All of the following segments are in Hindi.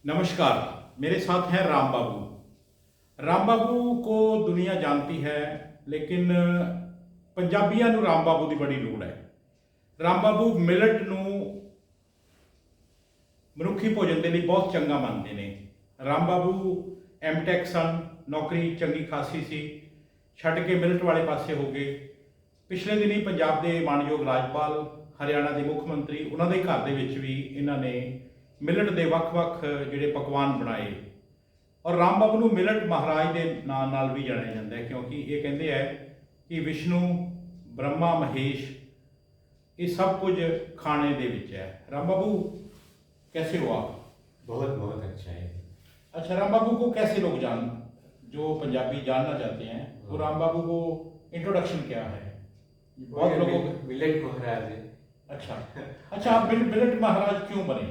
नमस्कार। मेरे साथ हैं राम बाबू। राम बाबू को दुनिया जानती है, लेकिन पंजाबियों ਨੂੰ राम बाबू की बड़ी लोड़ है। राम बाबू मिलट ਨੂੰ ਮਨੁੱਖੀ ਭੋਜਨ ਦੇ ਲਈ ਬਹੁਤ ਚੰਗਾ ਮੰਨਦੇ ਨੇ। ਰਾਮ ਬਾਬੂ ਐਮਟੈਕ ਸਨ, ਨੌਕਰੀ ਚੰਗੀ ਖਾਸੀ ਸੀ, ਛੱਡ ਕੇ ਮਿਲਟ ਵਾਲੇ ਪਾਸੇ ਹੋ ਗਏ। ਪਿਛਲੇ ਦਿਨੀ ਪੰਜਾਬ ਦੇ ਮਾਨਯੋਗ ਰਾਜਪਾਲ, ਹਰਿਆਣਾ ਦੇ ਮੁੱਖ ਮੰਤਰੀ, ਉਹਨਾਂ ਦੇ ਘਰ ਦੇ ਵਿੱਚ ਵੀ ਇਹਨਾਂ ਨੇ ਮਿਲਟ ਦੇ ਵੱਖ-ਵੱਖ ਜਿਹੜੇ ਪਕਵਾਨ ਬਣਾਏ। ਔਰ ਰਾਮ ਬਾਬੂ ਨੂੰ ਮਿਲਟ ਮਹਾਰਾਜ ਦੇ ਨਾਂ ਨਾਲ ਵੀ ਜਾਣਿਆ ਜਾਂਦਾ ਹੈ, ਕਿਉਂਕਿ ਇਹ ਕਹਿੰਦੇ ਹੈ ਕਿ ਵਿਸ਼ਨੂੰ, ब्रह्मा, महेश, ये सब कुछ खाने दे विच है। राम बाबू कैसे हो आप? बहुत बहुत अच्छा है। अच्छा, राम बाबू को कैसे लोग जो पंजाबी जानना चाहते हैं, वो राम बाबू को इंट्रोडक्शन क्या है? बहुत लोगों को मिलेट महाराज है। अच्छा अच्छा, आप मिलट महाराज क्यों बने?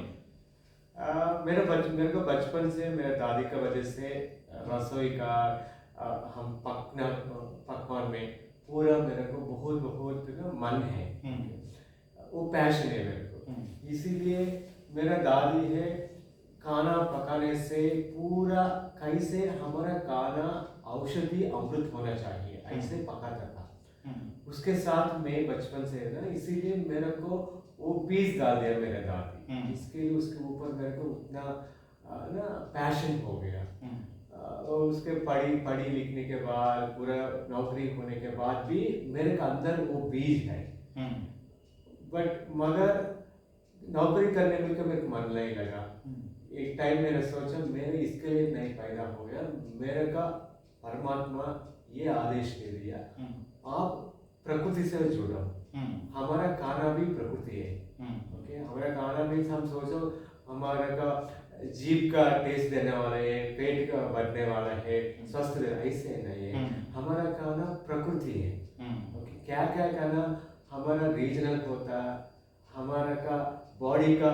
मेरे को बचपन से मेरे दादी का वजह से रसोई का हम पकवान में पूरा मेरे को बहुत बहुत ना मन है, वो पैशन है मेरे को। इसीलिए मेरा दादी है खाना पकाने से पूरा कैसे हमारा खाना औषधि अमृत होना चाहिए ऐसे पकाता था। उसके साथ में बचपन से है ना, इसीलिए मेरे को वो पीस डाल दिया मेरे दादी। इसके लिए उसके ऊपर मेरे को उतना ना पैशन हो गया। और उसके पढ़ी लिखने के बाद पूरा नौकरी होने के बाद भी मेरे अंदर वो बीज है। बट मगर नौकरी करने में मेरे को मन नहीं लगा। एक टाइम मैंने सोचा मेरे इसके लिए नहीं पैदा हो गया, मेरे का परमात्मा ये आदेश दे दिया आप प्रकृति से जुड़ो। हमारा खाना भी प्रकृति है। ओके, हमारा खाना भी हम सोचो हमारा का जीभ का टेस्ट देने वाला है, पेट का बढ़ने वाला है, स्वस्थ ऐसे नहीं है। हमारा खाना प्रकृति है। ओके, क्या क्या खाना हमारा रीजनल होता, हमारा का बॉडी का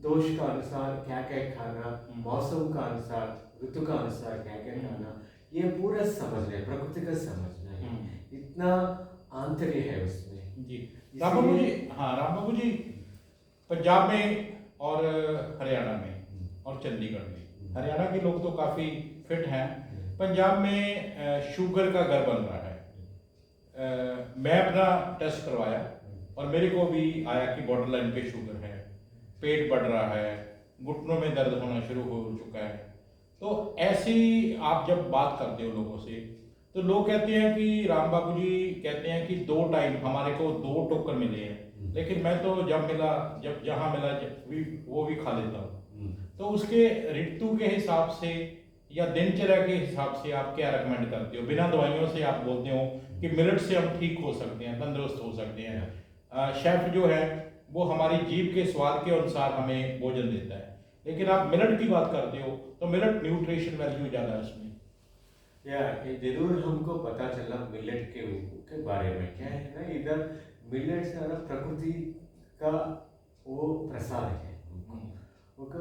दोष का अनुसार क्या क्या खाना, मौसम का अनुसार, ऋतु का अनुसार क्या क्या खाना, ये पूरा समझना है, प्रकृति का समझना है। इतना आंतर्य है उसमें जी। राम बाबू जी, हाँ राम बाबू जी, पंजाब में और हरियाणा में और चंडीगढ़ में, हरियाणा के लोग तो काफ़ी फिट हैं, पंजाब में शुगर का घर बन रहा है। मैं अपना टेस्ट करवाया और मेरे को भी आया कि बॉर्डर लाइन पे शुगर है, पेट बढ़ रहा है, घुटनों में दर्द होना शुरू हो चुका है। तो ऐसी आप जब बात करते हो लोगों से, तो लोग कहते हैं कि राम बाबू जी कहते हैं कि 2 टाइम हमारे को 2 टोकर मिले हैं, लेकिन मैं तो जब जहाँ मिला वो भी खा लेता हूँ। तो उसके ऋतु के हिसाब से या दिनचर्या के हिसाब से आप क्या रेकमेंड करते हो? बिना दवाइयों से आप बोलते हो कि मिलट से हम ठीक हो सकते हैं, तंदुरुस्त हो सकते हैं। शेफ जो है वो हमारी जीभ के स्वाद के अनुसार हमें भोजन देता है, लेकिन आप मिलट की बात करते हो तो मिलट न्यूट्रिशन वैल्यू ज़्यादा है उसमें। ये जरूर हमको पता चला मिलेट के बारे में। क्या है ना, इधर मिलेट से ना प्रकृति का वो प्रसाद है। उनको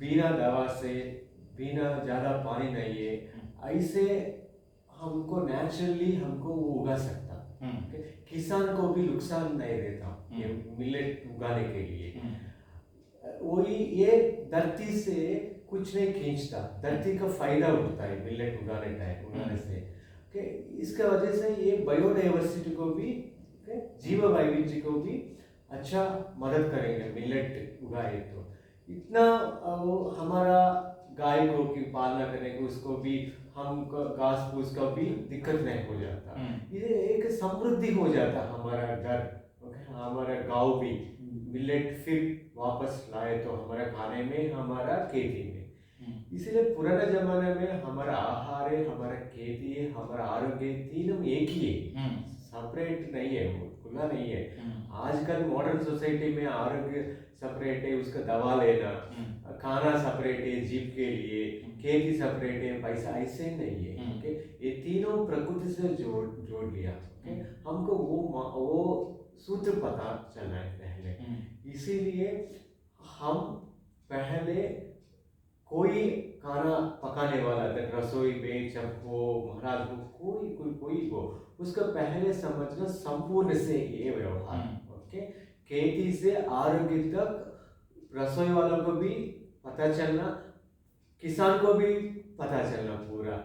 बिना दवा से, बिना ज़्यादा पानी नहीं है, ऐसे हमको नेचुरली हमको वो उगा सकता। किसान को भी नुकसान नहीं देता ये मिलेट उगाने के लिए। वही ये धरती से कुछ नहीं खींचता, धरती का फायदा उठता है मिलेट उगाने से। इसका वजह से ये बायोडाइवर्सिटी को भी, जीव वैविध्य को भी अच्छा मदद करेंगे मिलेट उगाए तो। इतना वो हमारा गाय को की पालना करने को, उसको भी हम घास फूस का भी दिक्कत नहीं हो जाता। ये एक समृद्धि हो जाता हमारा घर, हमारा गांव भी मिलेट फिर वापस लाए तो हमारा खाने में, हमारा खेती में। इसीलिए पुराने जमाने में हमारा आहार है, हमारा खेती है, हमारा आरोग्य, तीनों एक ही है, सेपरेट नहीं है, वो खुला नहीं है। आजकल मॉडर्न सोसाइटी में आरोग्य सेपरेट है, उसका दवा लेना, खाना सेपरेट है जीभ के लिए, खेती सेपरेट है, पैसा ऐसे नहीं है। ओके, ये तीनों प्रकृति से जोड़ लिया। ओके, हमको वो सूत्र पता चलना है पहले। इसीलिए हम पहले कोई खाना पकाने वाला, अगर रसोई में जब हो, महाराज हो, कोई हो, उसका पहले समझना संपूर्ण से ये व्यवहार। ओके, खेती से आरोग्य तक रसोई वालों को भी पता चलना, किसान को भी पता चलना पूरा,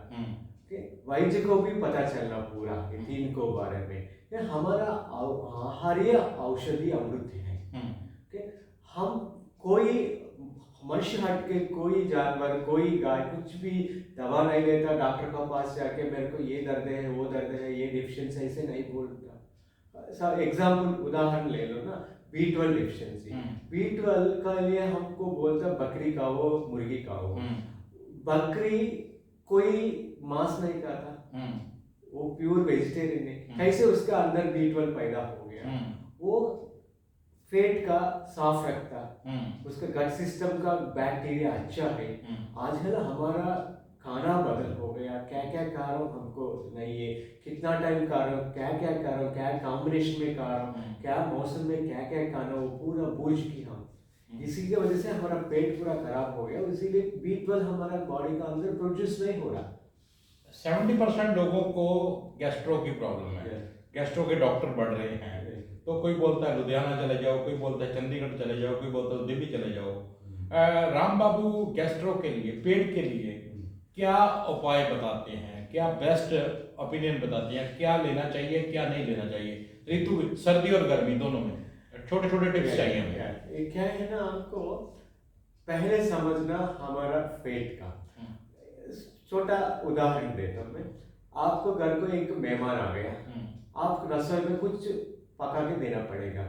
वैद्य को भी पता चलना पूरा, ये तीन को बारे में। ये हमारा आहार्य औषधि अमृत है। हम कोई मनुष्य हट के कोई जानवर, कोई गाय कुछ भी दवा नहीं लेता, डॉक्टर के पास जाके मेरे को ये दर्द है, वो दर्द है, ये डिफिशियंसी, ऐसे नहीं बोलता। सर एग्जाम्पल उदाहरण ले लो ना, B12 डिफिशियंसी, B12 का लिए हमको बोलता बकरी खाओ, मुर्गी खाओ। बकरी कोई मांस नहीं खाता, वो प्योर वेजिटेरियन है, कैसे उसका अंदर B12 पैदा हो गया? वो पेट का साफ रखता, उसका गट सिस्टम का बैक्टीरिया अच्छा है। आजकल हमारा खाना बदल हो गया, क्या क्या खा रहा हूँ हमको नहीं है, कितना टाइम खा रहा हूँ, क्या क्या खा रहा हूँ, क्या कॉम्बिनेशन में खा रहा हूँ, क्या मौसम में क्या क्या खाना, वो पूरा भूल की हम। इसी की वजह से हमारा पेट पूरा खराब हो गया, इसीलिए B12 हमारा बॉडी का अंदर प्रोड्यूस नहीं हो रहा। 70% लोगों को गैस्ट्रो की प्रॉब्लम है, गैस्ट्रो के डॉक्टर बढ़ रहे हैं। तो कोई बोलता है लुधियाना चले जाओ, कोई बोलता है चंडीगढ़ चले जाओ, कोई बोलता है दिल्ली चले जाओ। राम बाबू गैस्ट्रो के लिए, पेट के लिए क्या उपाय बताते हैं, क्या बेस्ट ओपिनियन बताते हैं, क्या लेना चाहिए, क्या नहीं लेना चाहिए, ऋतु सर्दी और गर्मी दोनों में छोटे छोटे टिप्स चाहिए हमें। क्या है ना, आपको पहले समझना हमारा पेट का। छोटा उदाहरण देता हूँ मैं, आपको घर को एक मेहमान आ गया, आप रसोई में कुछ पका के देना पड़ेगा।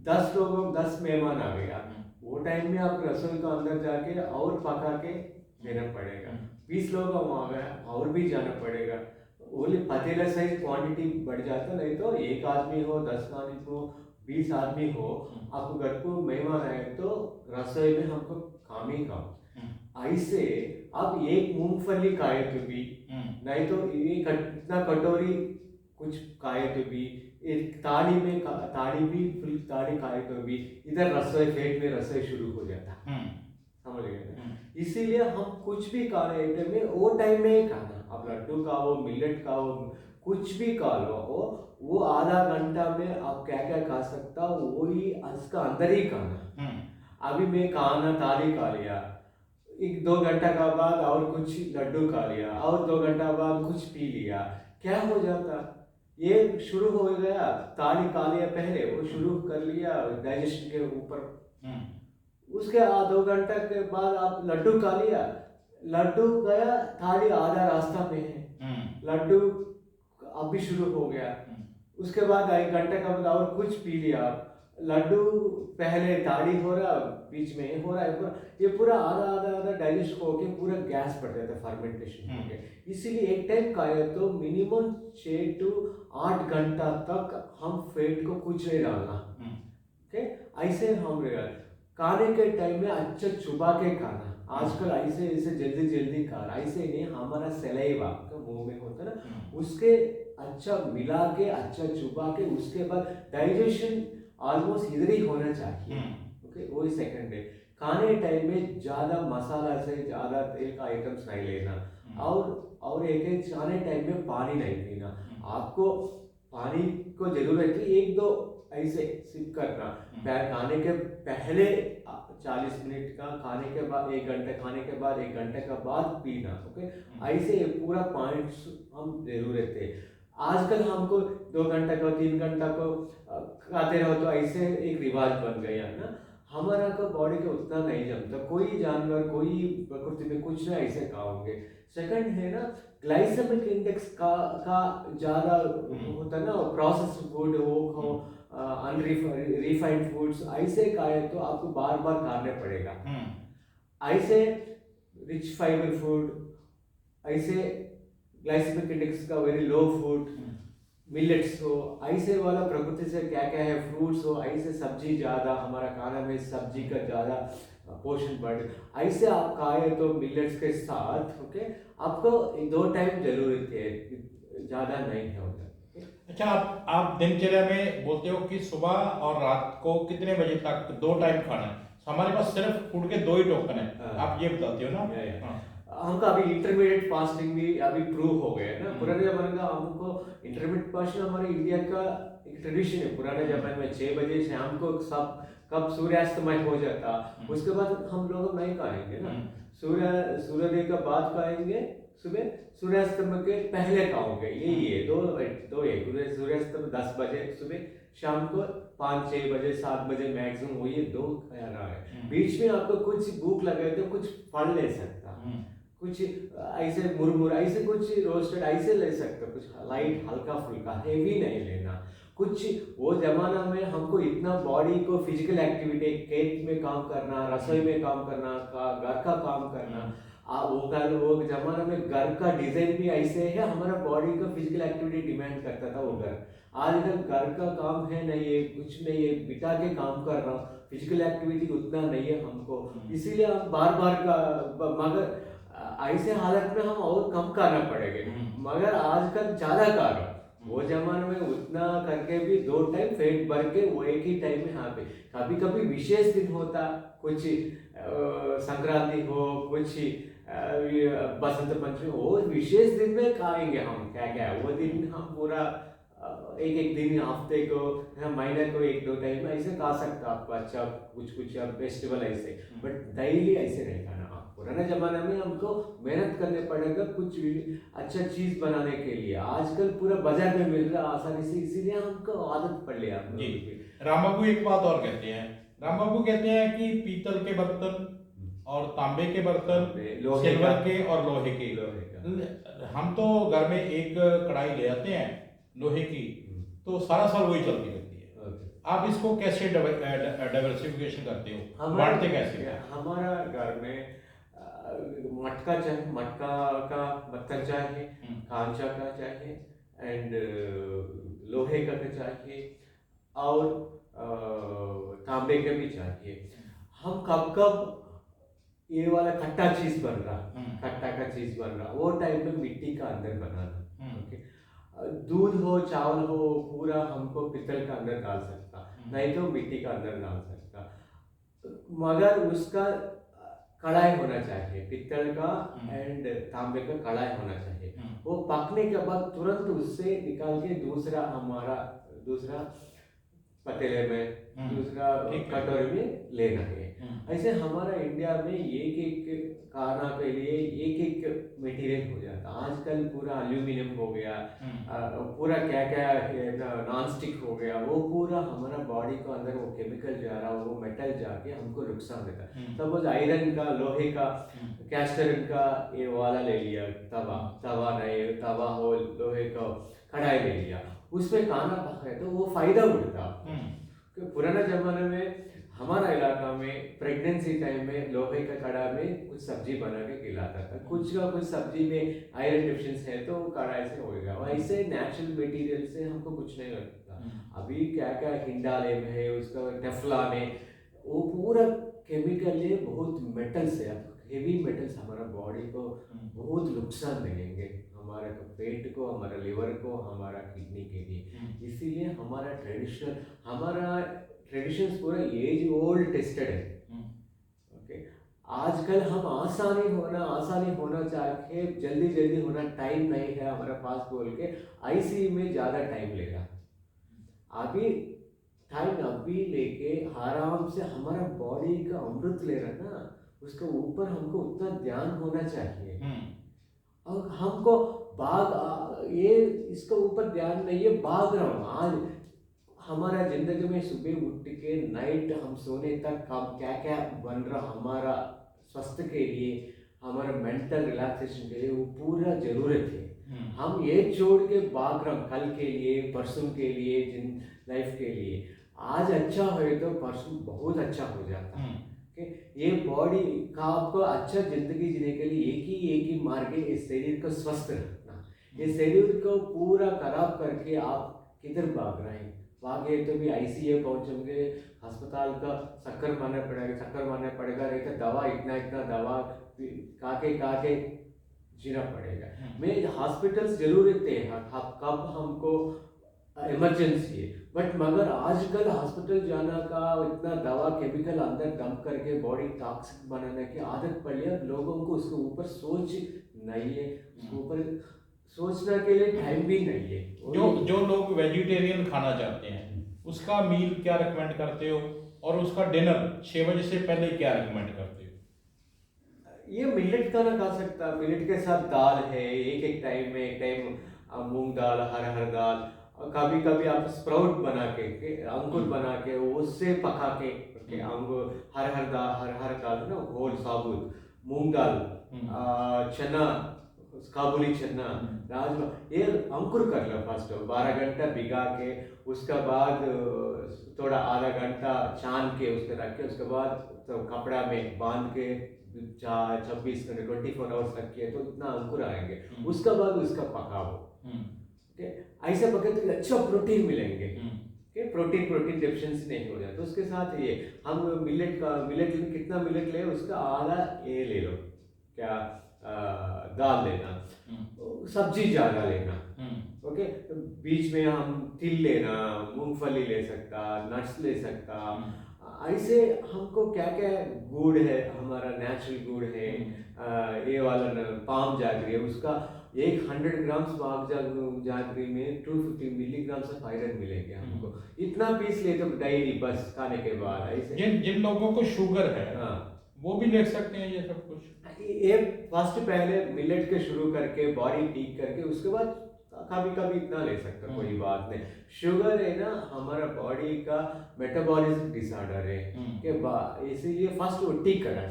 10 लोगों 10 मेहमान आ गया, वो टाइम में आप रसोई का अंदर जाके और पका के देना पड़ेगा। 20 लोग आ गया और भी जाना पड़ेगा, ओनली पतीला साइज क्वांटिटी बढ़ जाता, नहीं तो एक आदमी हो, 10 आदमी हो, 20 आदमी हो, आपको घर को मेहमान आए तो रसोई में हमको काम ही काम। ऐसे अब एक मूंगफली खाए तो भी नहीं, तो ये इतना कटोरी कुछ खाए तो भी, एक ताली भी फुल ताली खाए तो भी इधर रसोई पेट में रसोई शुरू हो जाता, समझ गए ना? इसीलिए हम कुछ भी खा रहे आइटम में वो टाइम में ही खाना। आप लड्डू खाओ, मिलेट खाओ, कुछ भी खा लो, वो आधा घंटा में आप क्या क्या खा सकता वो ही उसका अंदर ही खाना। अभी मैं खाना थाली खा लिया, 1-2 घंटा का बाद और कुछ लड्डू खा लिया, और 2 घंटा बाद कुछ पी लिया, क्या हो जाता? ये शुरू हो गया, थाली खा लिया पहले, वो शुरू कर लिया डाइजेशन के ऊपर। उसके 2 घंटा के बाद आप लड्डू खा लिया, लड्डू गया, थाली आधा रास्ता में है, लड्डू अभी शुरू हो गया। उसके बाद 1 घंटे का बाद और कुछ पी लिया, लड्डू पहले ताड़ी हो रहा, बीच में हो रहा है, ये पूरा आधा डाइजेस्ट होके पूरा गैस बढ़ जाता है, फर्मेंटेशन होके। इसीलिए एक टाइम खाए तो मिनिमम 6 to 8 घंटा तक हम फैट को कुछ नहीं डालना। ओके, ऐसे हम खाने के टाइम में अच्छा चुबा के खाना। आजकल ऐसे जल्दी खा रहा, ऐसे नहीं, हमारा सलाइवा मुंह में होता है ना, उसके अच्छा मिला के, अच्छा चुबा के, उसके बाद डाइजेशन ऑलमोस्ट इधर ही होना चाहिए। ओके, वही सेकंड है। खाने टाइम में ज्यादा मसाला से ज्यादा तेल का आइटम्स नहीं लेना, और एक खाने टाइम में पानी नहीं पीना। आपको पानी को जरूरत है, 1-2 ऐसे सिप करना, खाने के पहले 40 मिनट का, खाने के बाद 1 घंटे, खाने के बाद 1 घंटे का बाद पीना। ओके, ऐसे पूरा पॉइंट्स हम जरूरत है। आजकल हमको 2 घंटा को 3 घंटा को खाते रहो तो ऐसे एक रिवाज बन गया ना, हमारा का बॉडी का उतना नहीं जमता। कोई जानवर, कोई प्रकृति में कुछ ना ऐसे खाओगे। सेकंड है ना, ग्लाइसेमिक इंडेक्स का ज्यादा होता ना, प्रोसेस फूड वो खाओ, अनरिफाइंड फूड्स ऐसे खाए तो आपको बार बार खाने पड़ेगा। ऐसे रिच फाइबर फूड, ऐसे ग्लाइसेमिक इंडेक्स का वेरी लो फूड, मिलेट्स हो, ऐसे वाला प्रकृति से क्या क्या है, फ्रूट्स हो, ऐसे सब्जी ज्यादा, हमारा खाना में सब्जी का ज्यादा पोषण बढ़, ऐसे आप खाए तो मिलेट्स के साथ। ओके, आपको 2 टाइम जरूरत है, ज्यादा नहीं है उधर। अच्छा, आप दिनचर्या में बोलते हो कि सुबह और रात को कितने बजे तक 2 टाइम खाना है? हमारे पास सिर्फ फूड के 2 ही टोकन है, आप ये बताते हो ना? हमको अभी इंटरमीडिएट फास्टिंग भी अभी प्रूव हो गया है ना। पुराने जमाने का हमको इंटरमीडिएट फास्टिंग हमारे इंडिया का एक ट्रेडिशन है। पुराने जमाने में 6 बजे शाम को सब कब सूर्यास्तमय हो जाता, उसके बाद हम लोग नहीं खाएंगे ना। सूर्योदय का बाद खाएंगे, सुबह सूर्यास्तमय के पहले खाओगे, यही है। दो एक सूर्यास्तमय 10 बजे सुबह, शाम को 5-6 बजे 7 बजे मैक्सिमम, वो ये 2 खाना है। बीच में आपको कुछ भूख लगे तो कुछ फल ले सकता, कुछ ऐसे मुरमुरा ऐसे कुछ रोस्टेड ऐसे ले सकते, कुछ लाइट हल्का फुल्का, हेवी नहीं लेना कुछ। वो जमाना में हमको इतना बॉडी को फिजिकल एक्टिविटी, खेत में काम करना, रसोई में काम करना, घर का काम करना, वो जमाना में घर का डिजाइन भी ऐसे है, हमारा बॉडी का फिजिकल एक्टिविटी डिमांड करता था वो घर। आजकल घर का काम है नहीं है, कुछ नहीं है, बिता के काम कर रहा हूँ, फिजिकल एक्टिविटी उतना नहीं है हमको, इसीलिए हम बार बार का, मगर ऐसे हालत में हम और कम करना पड़ेगा, मगर आजकल ज्यादा कर रहा हूँ। वो जमाने में उतना करके भी 2 टाइम पेट भर के वो एक ही टाइम में, यहाँ पे कभी कभी विशेष दिन होता, कुछ संक्रांति हो, कुछ बसंत पंचमी, वो विशेष दिन में खाएंगे हम क्या क्या, वो दिन हम पूरा एक दिन हफ्ते को, महीने को 1-2 टाइम ऐसे खा सकता आपको, अच्छा कुछ फेस्टिवल ऐसे, बट डेली ऐसे नहीं खाना। पुराने जमाने में हमको मेहनत करने पड़ेगा कुछ भी अच्छा चीज बनाने के लिए, आजकल पूरा बाजार में मिल रहा आसानी से, इसीलिए हमको आदत पड़ लिया। राम बाबू एक बात और कहते हैं, राम बाबू कहते हैं कि पीतल के बर्तन और तांबे के बर्तन, सिल्वर के और लोहे के। हम तो घर में एक कढ़ाई ले आते हैं लोहे की, तो सारा साल वही चलती रहती है। आप इसको कैसे डाइवर्सिफिकेशन करते हो, बांटते कैसे? हमारा घर में मटका चाहिए, मटका का बर्तन चाहिए, कांचा का चाहिए, एंड लोहे का चाहिए, और तांबे का भी चाहिए। हम कब ये वाला खट्टा चीज बन रहा, खट्टा का चीज बन रहा, वो टाइम में मिट्टी का अंदर बनाना। ओके, दूध हो चावल हो पूरा हमको पित्तल का अंदर डाल सकता, नहीं तो मिट्टी का अंदर डाल सकता, मगर उसका कढ़ाई होना चाहिए, पित्तल का एंड तांबे का कढ़ाई होना चाहिए। वो पकने के बाद तुरंत उससे निकाल के दूसरा पतीले में, दूसरा कटोरी में लेना है। ऐसे हमारा इंडिया में एक खाना के लिए एक मटेरियल हो जाता। आजकल पूरा एल्यूमिनियम हो गया, पूरा क्या नॉन स्टिक हो गया, वो पूरा हमारा बॉडी को अंदर वो केमिकल जा रहा, वो मेटल जाके हमको नुकसान देता है। तब वो आयरन का, लोहे का, कैस्ट आयरन का ये वाला ले लिया, तवा नहीं, तवा हो लोहे का कढ़ाई ले लिया, उसमें खाना पकाए तो वो फायदा उठता। पुराना जमाने में हमारा इलाका में प्रेगनेंसी टाइम में लोहे का कढ़ाई में कुछ सब्जी बना के खिलाता था, कुछ सब्जी में आयरन डिफिशिएंसी है तो कढ़ाई से होएगा, वैसे नेचुरल मटेरियल से हमको कुछ नहीं लगता। अभी क्या हिंडाले में है, उसका टेफ्लॉन है, वो पूरा केमिकल है, बहुत मेटल्स है, हेवी मेटल्स हमारा बॉडी को बहुत नुकसान देंगे, हमारे पेट को, हमारा लिवर को, हमारा किडनी के लिए। इसीलिए हमारा ट्रेडिशंस पूरा एज ओल्ड टेस्टेड है। ओके, आजकल हम आसानी होना चाहे, जल्दी होना, टाइम नहीं है हमारा पास बोल के आईसीयू में ज़्यादा टाइम लेगा। अभी टाइम अभी लेके आराम से हमारा बॉडी का अमृत ले रहा ना, उसके ऊपर हमको उतना ध्यान होना चाहिए। और हमको ये इसके ऊपर ध्यान नहीं है, भाग रहा हूँ। आज हमारा जिंदगी में सुबह उठ के नाइट हम सोने तक क्या बन रहा, हमारा स्वास्थ्य के लिए, हमारा मेंटल रिलैक्सेशन के लिए वो पूरा जरूरत है। हम ये छोड़ के भाग रहा, कल के लिए, परसों के लिए, लाइफ के लिए। आज अच्छा हो तो परसों बहुत अच्छा हो जाता है। ये बॉडी का आपको अच्छा जिंदगी जीने के लिए एक ही मार्ग है, इस शरीर को स्वस्थ रखना। ये शरीर को पूरा खराब करके आप किधर भाग रहे हैं? भागे तो भी आईसीयू पहुंचोगे, अस्पताल का चक्कर मारना पड़ेगा, नहीं तो दवा इतना दवा काके जीना पड़ेगा। मैं हॉस्पिटल्स जरूर रहते हैं, कब हमको इमरजेंसी है। बट मगर आजकल हॉस्पिटल जाना का इतना दवा केमिकल अंदर डंप करके बॉडी टॉक्सिक बनाने की आदत पड़ है, लोगों को उसके ऊपर सोच नहीं है, उसके ऊपर सोचने के लिए टाइम भी नहीं है। जो जो लोग वेजिटेरियन खाना चाहते हैं उसका मील क्या रिकमेंड करते हो, और उसका डिनर 6 बजे से पहले क्या रिकमेंड करते हो? ये मिलेट का ना खा सकता, मिलेट के साथ दाल है, एक एक टाइम में, एक टाइम मूंग दाल, हर दाल, और कभी कभी आप स्प्राउट बना के अंकुर बना के उससे पका के अंकुर हर दाल ना होल साबुत मूंग दाल, चना, काबुली चना, राजमा, ये अंकुर कर लो फर्स्ट 12 घंटा भिगा के, उसके बाद थोड़ा आधा घंटा छान के उसके रख के, उसके बाद तो कपड़ा में बांध के 26 घंटे 24 आवर्स रखिए तो इतना अंकुर आएंगे। उसके बाद उसका पकाओ, ऐसे पके तो अच्छा प्रोटीन मिलेंगे। प्रोटीन डेफिशिएंसी नहीं हो जाए। तो उसके साथ ये हम मिलेट में कितना मिलेट ले, उसका आधा ये ले लो, क्या दाल लेना, सब्जी ज़्यादा लेना, ओके। बीच में हम तिल लेना, मूंगफली ले सकता, नट्स ले सकता, ऐसे हमको क्या क्या गुड़ है, हमारा नेचुरल गुड़ है, ये वाला पाम जागरी है, उसका 100 ग्राम्स पाम जागरी में 250 मिलीग्राम से आयरन मिलेंगे हमको। इतना पीस ले तो डेली बस खाने के बाद। ऐसे जिन जिन लोगों को शुगर है हाँ, वो भी ले सकते हैं ये सब कुछ? ये फर्स्ट पहले मिलेट के शुरू करके बॉडी ठीक करके उसके बाद कभी कभी इतना ले सकते, कोई बात नहीं। शुगर है ना हमारा बॉडी का मेटाबॉलिज्म डिसऑर्डर है के इसीलिए फर्स्ट वो ठीक करना।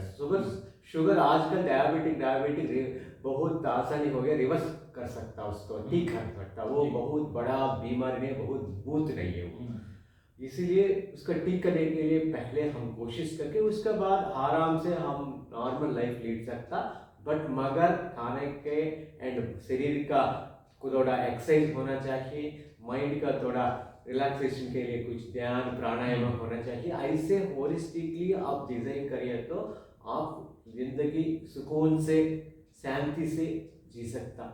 शुगर आजकल डायबिटिक बहुत आसानी हो गया, रिवर्स कर सकता, उसको ठीक कर सकता, वो बहुत बड़ा बीमारी नहीं, बहुत भूत नहीं है वो। इसीलिए उसका ठीक करने के लिए पहले हम कोशिश करके उसके बाद आराम से हम नॉर्मल लाइफ लीड सकता। बट मगर खाने के एंड शरीर का थोड़ा एक्सरसाइज होना चाहिए, माइंड का थोड़ा रिलैक्सेशन के लिए कुछ ध्यान प्राणायाम होना चाहिए। ऐसे होलिस्टिकली आप डिजाइन करिए तो आप जिंदगी सुकून से शांति से जी सकता।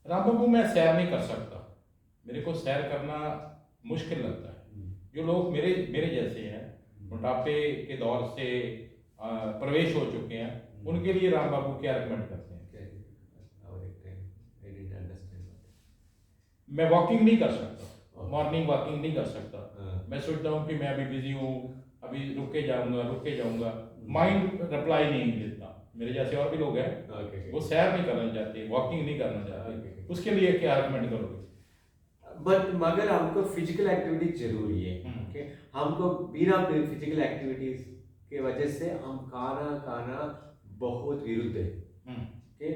राम बाबू, मैं सैर नहीं कर सकता, मेरे को सैर करना मुश्किल लगता है। जो लोग मेरे मेरे जैसे हैं, मोटापे के दौर से प्रवेश हो चुके हैं, उनके लिए राम बाबू क्या रिकमेंड करते हैं? मैं वॉकिंग नहीं कर सकता, मॉर्निंग वॉकिंग नहीं कर सकता। मैं सोचता हूँ कि मैं अभी बिजी हूँ, अभी रुक के जाऊँगा, माइंड रिप्लाई नहीं देता। मेरे जैसे और भी लोग हैं, वो सैर नहीं करना चाहते, वॉकिंग नहीं करना चाहते, उसके लिए क्या रिकमेंड करोगे? बट मगर हमको फिजिकल एक्टिविटी जरूरी है, ओके। हमको बिना फिजिकल एक्टिविटीज के वजह से हम खाना बहुत विरुद्ध है, ओके।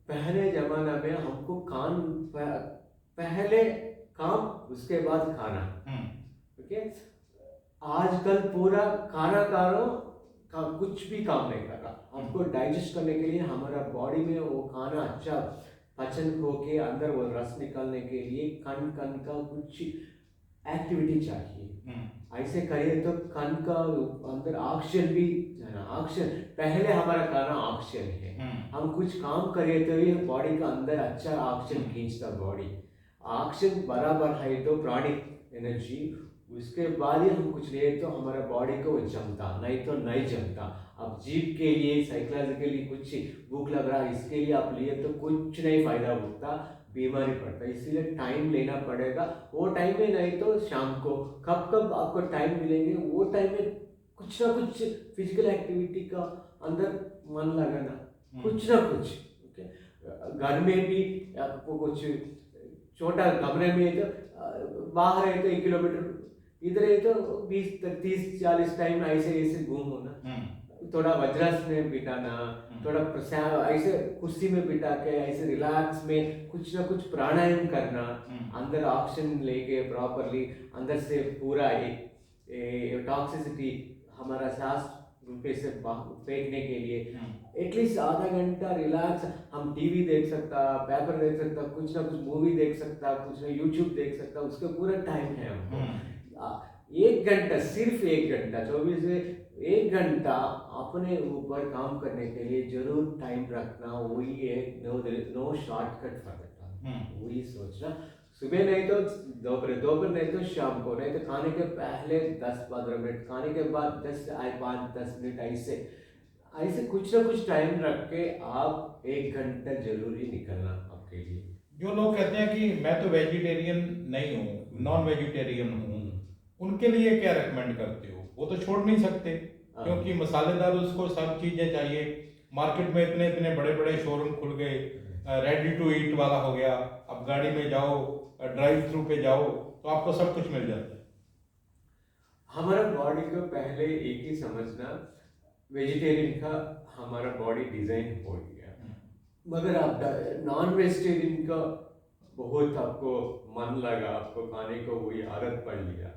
पहले जमाना में हमको पहले काम उसके बाद खाना, ओके। आजकल पूरा खाना कुछ भी काम नहीं कर रहा। हमको डाइजेस्ट करने के लिए हमारा बॉडी में वो खाना अच्छा पाचन होके अंदर वो रस निकालने के लिए कण का कुछ एक्टिविटी चाहिए। ऐसे करिए तो कण का अंदर ऑक्सीजन भी जाना, ऑक्सीजन पहले हमारा खाना ऑक्सीजन है। हम कुछ काम करिए तो ये बॉडी का अंदर अच्छा ऑक्सीजन खींचता बॉडी, ऑक्सीजन बराबर है तो प्राणिक एनर्जी, उसके बाद ही हम कुछ लिए तो हमारा बॉडी को वो जमता, नहीं तो नहीं जमता। अब जीभ के लिए साइकोलॉजिकली कुछ भूख लग रहा है, इसके लिए आप लिए तो कुछ नहीं फायदा होता, बीमारी पड़ता। इसीलिए टाइम लेना पड़ेगा। वो टाइम में नहीं तो शाम को कब आपको टाइम मिलेंगे, वो टाइम में कुछ ना कुछ फिजिकल एक्टिविटी का अंदर मन लगाना, कुछ ना कुछ, ओके। घर में भी आपको कुछ छोटा कमरे में तो बाहर है तो 1 किलोमीटर, इधर है तो 20-30-40 टाइम ऐसे घूम होना, थोड़ा वज्रासन में बिठाना, थोड़ा ऐसे कुर्सी में बिठा के ऐसे रिलैक्स में कुछ ना कुछ प्राणायाम करना, अंदर ऑक्सीजन लेके प्रॉपरली अंदर से पूरा टॉक्सिसिटी हमारा सांस रूपे से फेंकने के लिए एटलीस्ट आधा घंटा रिलैक्स। हम टीवी देख सकता, पेपर देख सकता, कुछ ना कुछ मूवी देख सकता, कुछ ना यूट्यूब देख सकता, उसका पूरा टाइम है हमको। 1 घंटा, सिर्फ 1 घंटा, 24 से 1 घंटा अपने ऊपर काम करने के लिए जरूर टाइम रखना। वही है, नो शॉर्टकट फॉर दैट, वही सोचना। सुबह नहीं तो दोपहर, दोपहर नहीं तो शाम को, नहीं तो खाने के पहले 10-15 मिनट, खाने के बाद 5-10 मिनट, ऐसे ऐसे कुछ ना कुछ टाइम रख के आप 1 घंटा जरूरी निकलना आपके लिए। जो लोग कहते हैं कि मैं तो वेजिटेरियन नहीं हूँ, नॉन वेजिटेरियन हूँ, उनके लिए क्या रेकमेंड करते हो? वो तो छोड़ नहीं सकते क्योंकि मसालेदार उसको सब चीज़ें चाहिए। मार्केट में इतने इतने बड़े बड़े शोरूम खुल गए, रेडी टू ईट वाला हो गया। अब गाड़ी में जाओ, ड्राइव थ्रू पे जाओ तो आपको सब कुछ मिल जाता है। हमारा बॉडी को पहले एक ही समझना, वेजिटेरियन का हमारा बॉडी डिजाइन हो गया, मगर आप नॉन वेजिटेरियन का बहुत आपको मन लगा, आपको खाने को वही आदत पड़ लिया,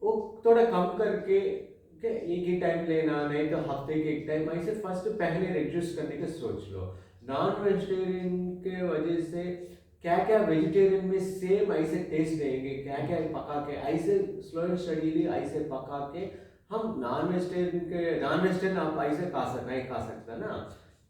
वो थोड़ा कम करके के एक ही टाइम लेना, नहीं तो हफ्ते के एक टाइम, ऐसे फर्स्ट पहले रिड्यूस करने का सोच लो। नॉन वेजिटेरियन के वजह से क्या क्या वेजिटेरियन में सेम ऐसे टेस्ट देंगे, क्या क्या पका के ऐसे स्लो एंड स्टडीली ऐसे पका के हम नॉन वेजिटेरियन आप ऐसे नहीं खा सकता ना।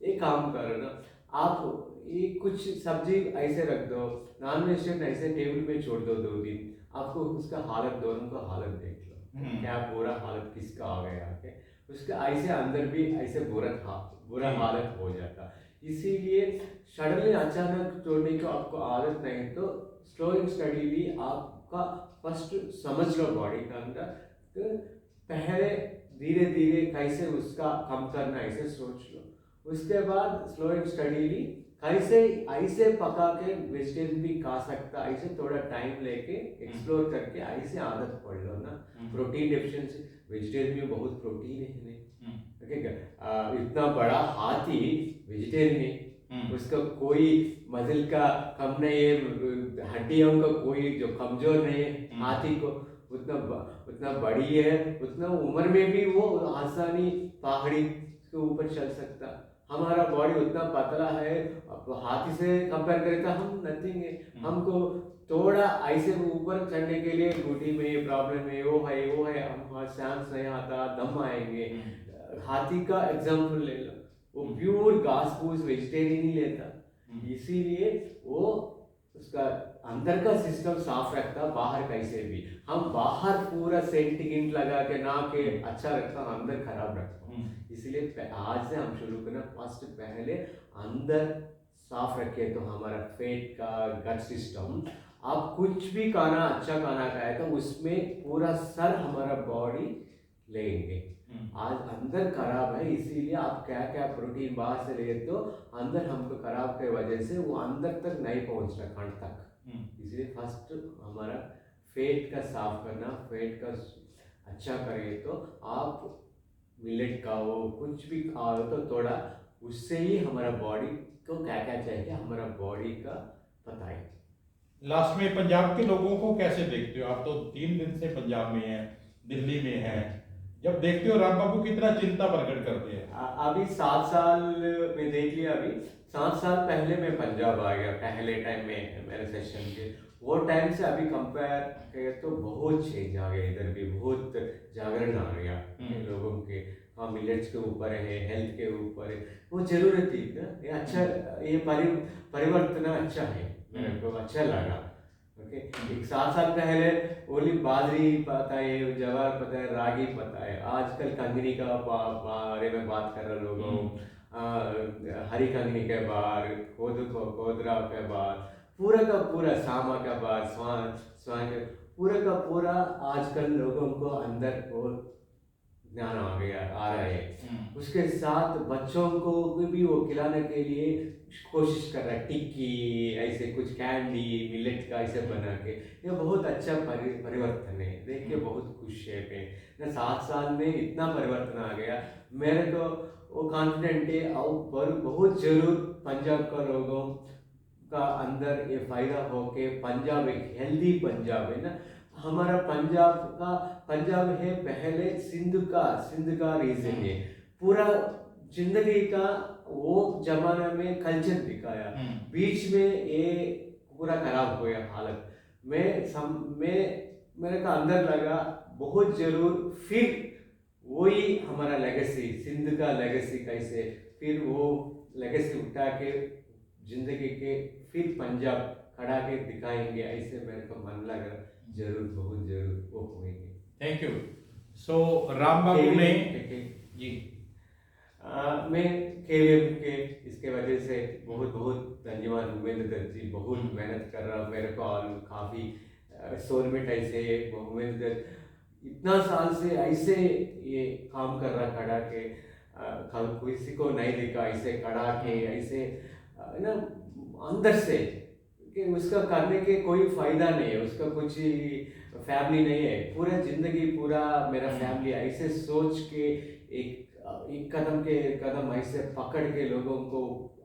एक काम करो ना, आप ये कुछ सब्जी ऐसे रख दो, नॉन वेजिटेरियन ऐसे टेबल पे छोड़ दो 2 दिन, आपको उसका हालत, दोनों का हालत देख लो क्या बुरा हालत किसका आ गया आके, उसका ऐसे अंदर भी ऐसे बुरा हालत हो जाता। इसीलिए सडनली अचानक छोड़ने को आपको आदत नहीं, तो स्लो एंड स्टडीली आपका फर्स्ट समझ लो बॉडी का अंदर, तो पहले धीरे धीरे कैसे उसका कम करना ऐसे सोच लो, उसके बाद स्लो एंड स्टडीली कैसे ऐसे पका के वेजिटेरियन भी खा सकता, ऐसे थोड़ा टाइम लेके एक्सप्लोर करके ऐसे आदत पड़ लो ना। प्रोटीन डेफिशिएंसी, वेजिटेरियन में बहुत प्रोटीन है नहीं, इतना बड़ा हाथी वेजिटेरियन है, उसका कोई मसल का कम नहीं है, हड्डियों का कोई जो कमजोर नहीं है, हाथी को उतना बड़ी है, उतना उम्र में भी वो आसानी पहाड़ी के ऊपर चल सकता। हमारा बॉडी उतना पतला है, हाथी से कंपेयर करें तो हम नथिंग है। हमको थोड़ा ऐसे ऊपर चढ़ने के लिए घुटी में प्रॉब्लम है, वो है, हम सांस नहीं आता, दम आएंगे। हाथी का एग्जाम्पल ले लो, वो प्योर घास फूस वेजिटेरियन ही लेता, इसीलिए वो उसका अंदर का सिस्टम साफ रखता, बाहर कैसे भी। हम बाहर पूरा सेंट गिंट लगा के ना के अच्छा रखता, अंदर खराब रखता। इसलिए आज से हम शुरू करना, फर्स्ट पहले अंदर साफ रखे तो हमारा पेट का गट सिस्टम, आप कुछ भी खाना अच्छा खाना खाए तो उसमें पूरा सर हमारा बॉडी लेंगे। आज अंदर खराब है, इसीलिए आप क्या क्या प्रोटीन बाहर से ले तो अंदर हमको खराब के वजह से वो अंदर तक नहीं पहुंच रहा, खंड तक। इसलिए फर्स्ट हमारा पेट का साफ करना, पेट का अच्छा करें तो आप मिलेट खाओ, कुछ भी खाओ तो थोड़ा उससे ही हमारा बॉडी को क्या क्या चाहिए हमारा बॉडी का पता है। लास्ट में पंजाब के लोगों को कैसे देखते हो? आप तो 3 दिन से पंजाब में हैं, दिल्ली में हैं, जब देखते हो राम बाबू कितना चिंता प्रकट करते हैं। अभी 7 साल में देख लिया, अभी 7 साल पहले मैं पंजाब आ गया, पहले टाइम में मेरे सेशन के, वो टाइम से अभी कंपेयर करें तो बहुत चेंज आ गया, इधर भी बहुत जागरण आ गया लोगों के। हाँ, मिलेट्स के ऊपर है, हेल्थ के ऊपर है, वो जरूरत थी ना, ये अच्छा, ये परिवर्तन अच्छा है, मेरे को अच्छा लगा। ओके, एक 7 साल पहले ओनली बाजरी पता है, जवार पता है, रागी पता है, आजकल कंगनी का बारे में बात कर रहे लोगों, हरी कंगनी के बार, कोदरा के बार, पूरा का पूरा सामा का बार, स्वान के पूरा का पूरा आजकल लोगों को अंदर वो ज्ञान आ रहा है। उसके साथ बच्चों को भी वो खिलाने के लिए कोशिश कर रहा है, टिक्की ऐसे कुछ कैंडी मिलेट का ऐसे बना के, ये बहुत अच्छा परिवर्तन है, देख के बहुत खुश है मैं। 7 साल में इतना परिवर्तन आ गया, मेरे को वो कॉन्फिडेंट है, और बहुत जरूर पंजाब का लोगों का अंदर ये फायदा हो के पंजाब एक हेल्दी पंजाब है ना। हमारा पंजाब है पहले सिंध का रीजन है, पूरा जिंदगी का वो जमाना में कल्चर दिखाया, बीच में ये पूरा खराब हो गया हालत मेरे का अंदर लगा बहुत जरूर, फिर वही हमारा लेगेसी, सिंध का लेगेसी कैसे फिर वो लेगेसी उठा के जिंदगी के फिर पंजाब खड़ा के दिखाएंगे, ऐसे मेरे को मन लग रहा, जरूर बहुत जरूर वो होंगे। Thank you. So Ram Babu ने जी मैं KVM के इसके वजह से बहुत बहुत धन्यवाद उमेंद्र दत्त जी, बहुत मेहनत कर रहा मेरे को और काफ़ी सोलमेट ऐसे उमेंद्र दत्त इतना साल से ऐसे ये काम कर रहा खड़ा के किसी को नहीं दिखा ऐसे खड़ा के ऐसे ना अंदर से कि उसका करने के कोई फायदा नहीं है, उसका कुछ फैमिली नहीं है, पूरा जिंदगी पूरा मेरा फैमिली ऐसे सोच के एक कदम के कदम ऐसे पकड़ के लोगों को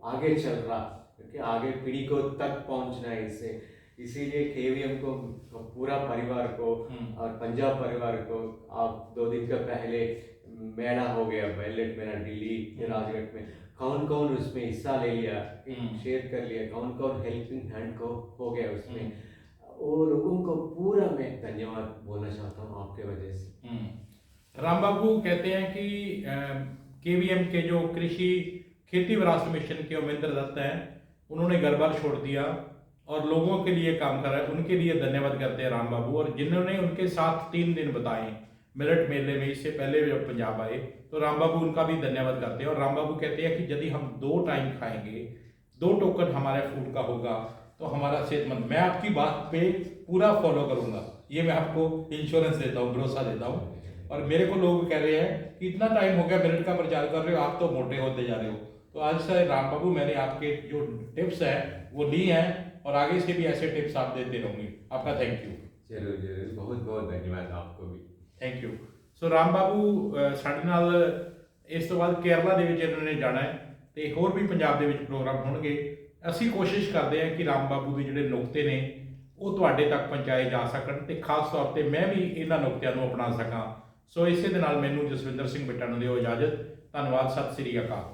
आगे चल रहा, क्योंकि आगे पीढ़ी को तक पहुंचना है इससे, इसीलिए KVM को पूरा परिवार को और पंजाब परिवार को, आप 2 दिन का पहले मेला हो गया बैलेट मेला दिल्ली के राजघाट में, कौन कौन उसमें हिस्सा ले लिया, शेयर कर लिया, कौन कौन हेल्पिंग हैंड को हो गया उसमें, वो लोगों को पूरा मैं धन्यवाद बोलना चाहता हूँ आपके वजह से। राम बाबू कहते हैं कि KVM के जो कृषि खेती विरासत मिशन के उमेंद्र दत्त हैं, उन्होंने घर बार छोड़ दिया और लोगों के लिए काम कर रहा है, उनके लिए धन्यवाद करते हैं राम बाबू। और जिन्होंने उनके साथ 3 दिन बताए मिलेट मेले में, इससे पहले जब पंजाब आए तो राम बाबू उनका भी धन्यवाद करते हैं। और राम बाबू कहते हैं कि यदि हम 2 टाइम खाएंगे, 2 टोकन हमारे फूड का होगा तो हमारा सेहतमंद, मैं आपकी बात पे पूरा फॉलो करूंगा, ये मैं आपको इंश्योरेंस देता हूँ, भरोसा देता हूँ। और मेरे को लोग कह रहे हैं कि इतना टाइम हो गया मिलेट का प्रचार कर रहे हो, आप तो मोटे होते जा रहे हो। तो आज से राम बाबू मैंने आपके जो टिप्स हैं वो ली हैं और आगे से भी ऐसे टिप्स आप देते रहूंगी। आपका थैंक यू। जरूर जरूर, बहुत बहुत धन्यवाद आपको भी। Thank you. So Ram Babu ਸਾਡੇ ਨਾਲ ਇਸ ਤੋਂ ਬਾਅਦ ਕੇਰਲਾ ਦੇ ਵਿੱਚ ਇਹਨਾਂ ਨੇ ਜਾਣਾ ਹੈ ਤੇ ਹੋਰ ਵੀ ਪੰਜਾਬ ਦੇ ਵਿੱਚ ਪ੍ਰੋਗਰਾਮ ਹੋਣਗੇ। ਅਸੀਂ ਕੋਸ਼ਿਸ਼ ਕਰਦੇ ਹਾਂ ਕਿ ਰਾਮ ਬਾਬੂ ਦੇ ਜਿਹੜੇ ਨੁਕਤੇ ਨੇ ਉਹ ਤੁਹਾਡੇ ਤੱਕ ਪਹੁੰਚਾਏ ਜਾ ਸਕਣ ਤੇ ਖਾਸ ਤੌਰ ਤੇ ਮੈਂ ਵੀ ਇਹਨਾਂ ਨੁਕਤਿਆਂ ਨੂੰ ਅਪਣਾ ਸਕਾਂ। ਸੋ ਇਸੇ ਦੇ ਨਾਲ ਮੈਨੂੰ ਜਸਵਿੰਦਰ ਸਿੰਘ ਬਿੱਟਾ ਨੂੰ ਦਿਓ ਇਜਾਜ਼ਤ। ਧੰਨਵਾਦ, ਸਤਿ ਸ੍ਰੀ ਅਕਾਲ।